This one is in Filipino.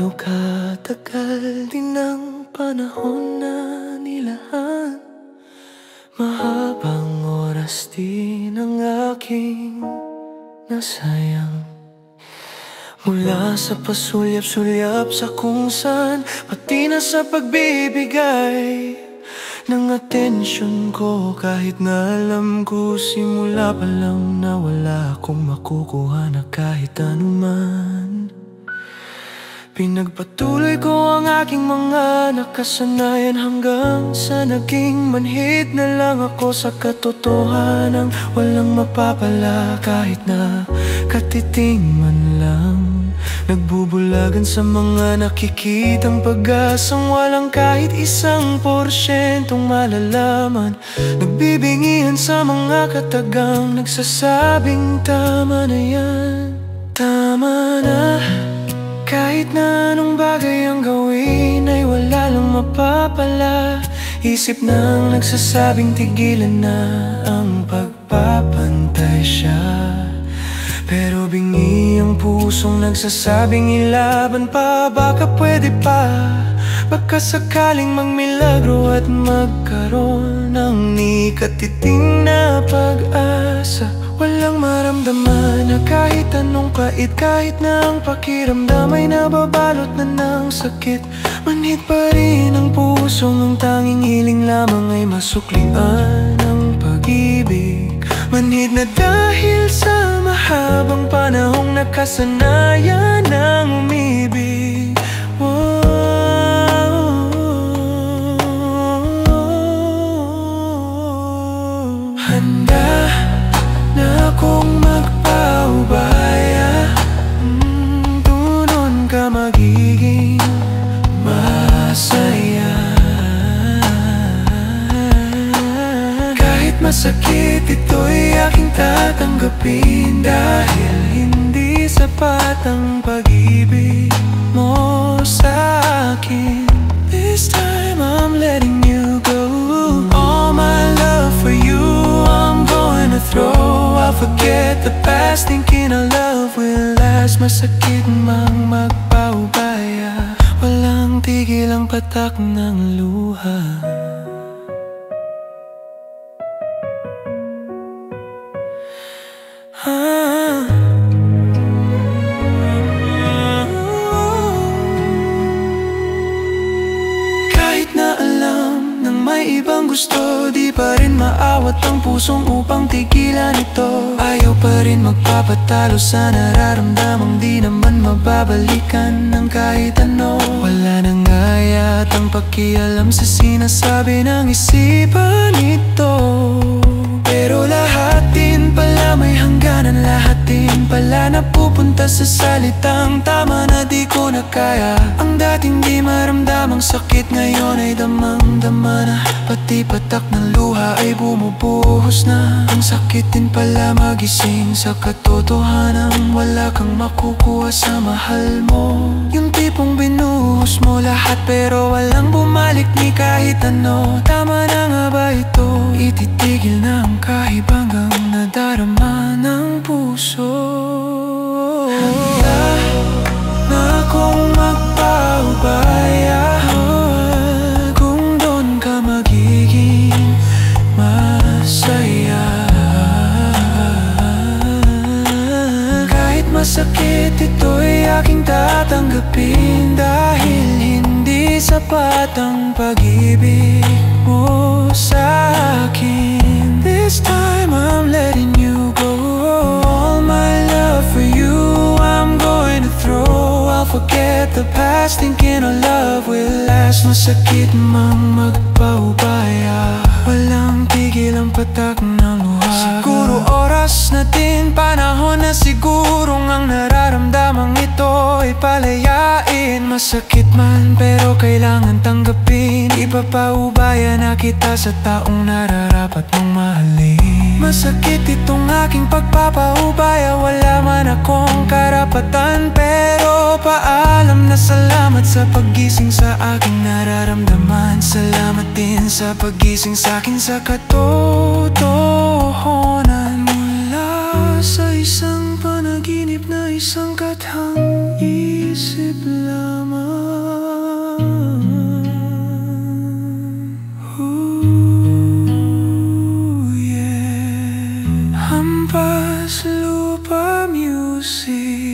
Gaano katagal din ang panahon na nilaan? Mahabang oras din ang aking nasayang. Mula sa pasulyap-sulyap sa kung saan, pati na sa pagbibigay ng atensyon ko. Kahit na alam ko simula pa lang na wala akong makukuha na kahit anuman. Pinagpatuloy ko ang aking mga nakasanayan hanggang sa naging manhid na lang ako sa katotohanan. Walang mapapala kahit na katiting man lang. Nagbubulagan sa mga nakikitang pag-asang walang kahit 1% malalaman. Nagbibingihan sa mga katagang nagsasabing tama na yan, tama na. Kahit na anong bagay ang gawin ay wala lang mapapala. Isip nang nagsasabing tigilan na ang pagpapantay siya. Pero bingi ang pusong nagsasabing ilaban pa. Baka pwede pa, baka sakaling magmilagro at magkaroon ng ni katiting na pag-asa. Walang maramdaman na kahit anong kait, kahit na ang pakiramdam ay nababalot na ng sakit. Manhid pa rin ang pusong ang tanging hiling lamang ay masuklian ng pag-ibig. Manhid na dahil sa mahabang panahong nakasanayan ng umibig. Handa na akong magpaubaya, doon ka magiging masaya. Kahit masakit ito'y aking tatanggapin, dahil hindi sapat ang pag-ibig mo sa akin. This time I'm letting you go. All my love for you I'm going to throw. I'll forget the past, thinking our love will last. Masakit mang magpaubaya, walang tigil ang patak ng luha. Kahit na alam ng may ibang gusto, di pa rin maawat ang pusong upang tigilan ito. Ayaw pa rin magpapatalo sa nararamdamang di naman mababalikan ng kahit ano. Wala nang ayatang pakialam sa sinasabi ng isipan nito. Pero lahat din pala may hangganan, lahat din pala napupunta sa salitang tama na di ko na kaya. Ang dating di maramdamang sakit ngayon ay damang-dama na. Pati patak ng luha ay bumubuhos na. Ang sakit din pala magising sa katotohanan, wala kang makukuha sa mahal mo. Yung tipong binuhos mo lahat pero walang bumalik ni kahit ano. Tama na nga ba ito? Ititigil na ang kahibangang nadarama ng puso. Handa na akong magpaubaya, kung doon ka magiging masaya. Kahit masakit ito'y aking tatanggapin, dahil hindi sapat ang pag-ibig mo sa akin. This time I'm letting you go. All my love for you I'm going to throw. I'll forget the past, thinking our love will last. Masakit mang magpaubaya, walang tigil ang patak ng luha. Siguro oras na din, panahon na sigurong ang nararamdamang ito ay palayain. Masakit man pero kailangan tanggapin. Ipapaubaya na kita sa taong nararapat mong mahalin. Masakit itong aking pagpapaubaya, wala man akong karapatan. Pero paalam na salamat sa paggising sa aking nararamdaman. Salamat din sa paggising sa akin sa katotohanan. Mula sa isang panaginip na isang kathang isip lamang. susi